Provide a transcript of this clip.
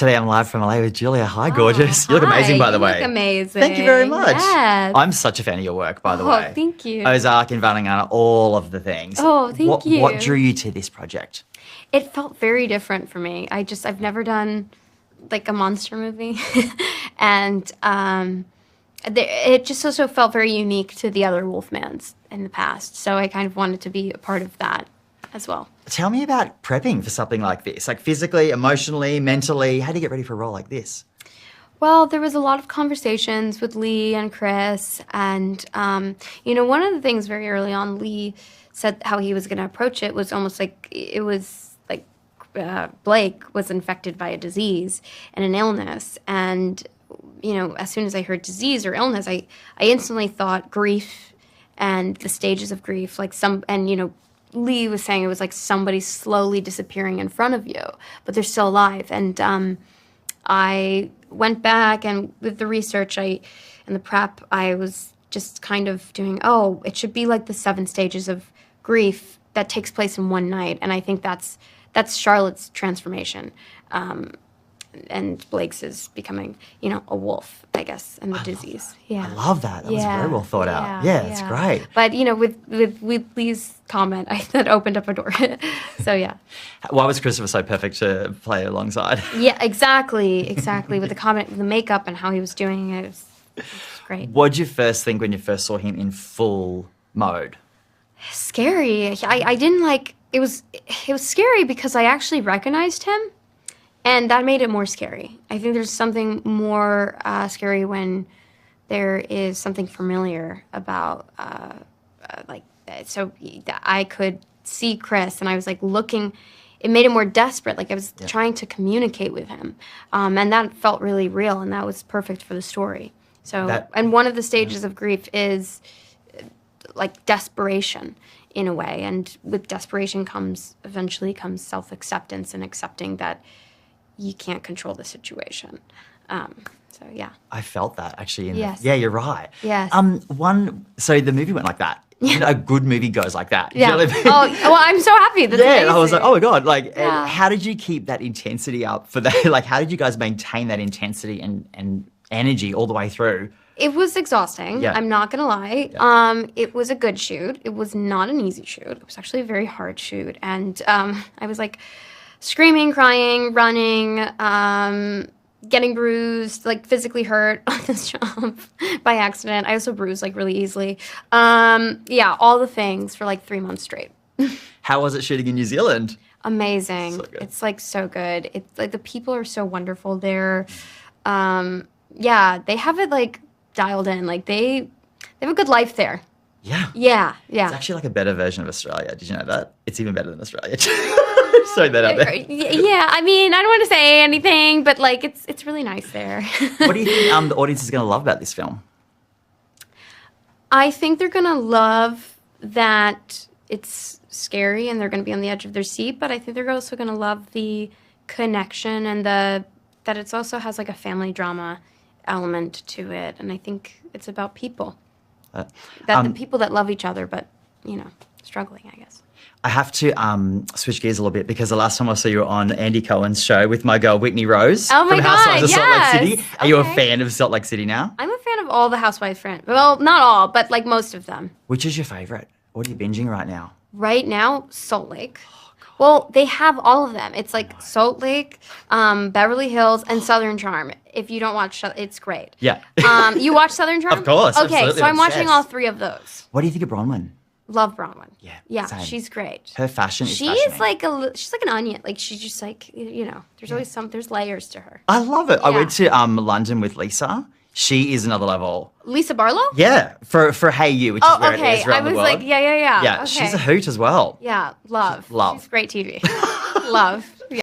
Today I'm live from LA with Julia. Hi, gorgeous. You look amazing, by the way. You look amazing. Thank you very much. Yes. I'm such a fan of your work, by the way. Oh, thank you. Ozark and Vanangana, all of the things. Oh, thank you. What drew you to this project? It felt very different for me. I've never done like a monster movie. And it just also felt very unique to the other Wolfmans in the past. So I kind of wanted to be a part of that as well. Tell me about prepping for something like this, like physically, emotionally, mentally. How do you get ready for a role like this? Well, there was a lot of conversations with Lee and Chris. And, one of the things very early on, Lee said how he was going to approach it was almost like it was like Blake was infected by a disease and an illness. And, as soon as I heard disease or illness, I instantly thought grief and the stages of grief, Lee was saying it was like somebody slowly disappearing in front of you, but they're still alive. And I went back, and with the research and the prep, I was just kind of doing, it should be like the 7 stages of grief that takes place in one night. And I think that's Charlotte's transformation. And Blake's is becoming, a wolf, I guess, and the disease. Yeah, I love that. That was very well thought out. Yeah, it's great. But with Lee's comment, that opened up a door. So yeah. Why was Christopher so perfect to play alongside? Yeah, exactly. With the comment, the makeup, and how he was doing it, it was great. What did you first think when you first saw him in full mode? Scary. I didn't like. It was scary because I actually recognized him. And that made it more scary. I think there's something more scary when there is something familiar about, so I could see Chris, and I was like looking. It made it more desperate. Like I was trying to communicate with him, and that felt really real, and that was perfect for the story. So, and one of the stages of grief is like desperation in a way, and with desperation eventually comes self-acceptance and accepting that you can't control the situation. So yeah. I felt that actually. Yes. Yeah, you're right. Yes. So the movie went like that. A good movie goes like that. Yeah. You know what I mean? Well, I'm so happy. That's amazing. I was like, oh my God. How did you keep that intensity up for that? Like, how did you guys maintain that intensity and energy all the way through? It was exhausting. Yeah. I'm not going to lie. Yeah. It was a good shoot. It was not an easy shoot. It was actually a very hard shoot. And I was like, screaming, crying, running, getting bruised, like physically hurt on this job by accident. I also bruised like really easily. All the things for like 3 months straight. How was it shooting in New Zealand? Amazing. So it's like so good. It's like the people are so wonderful there. They have it like dialed in. Like they have a good life there. Yeah. Yeah. It's actually like a better version of Australia. Did you know that? It's even better than Australia. Sorry that out there. Yeah, I mean, I don't want to say anything, but like it's really nice there. What do you think the audience is going to love about this film? I think they're going to love that it's scary and they're going to be on the edge of their seat, but I think they're also going to love the connection and that it also has like a family drama element to it, and I think it's about people. The people that love each other, but struggling, I guess. I have to switch gears a little bit because the last time I saw you were on Andy Cohen's show with my girl Whitney Rose from Housewives of Salt Lake City. Okay. Are you a fan of Salt Lake City now? I'm a fan of all the Housewives friends. Well, not all, but like most of them. Which is your favorite? What are you binging right now? Right now, Salt Lake. Well, they have all of them. It's like Salt Lake, Beverly Hills, and Southern Charm. If you don't watch, it's great. Yeah. You watch Southern Charm? Of course. Okay, absolutely. so I'm watching all 3 of those. What do you think of Bronwyn? Love Bronwyn. Yeah. Same. She's great. Her fashion is she's like an onion. Like she's just like there's always there's layers to her. I love it. Yeah. I went to London with Lisa. She is another level. Lisa Barlow? Yeah, for Hey You, which is where it is around the world. I was like, yeah. Yeah, okay. she's a hoot as well. Yeah, love. Love. She's great TV. Love.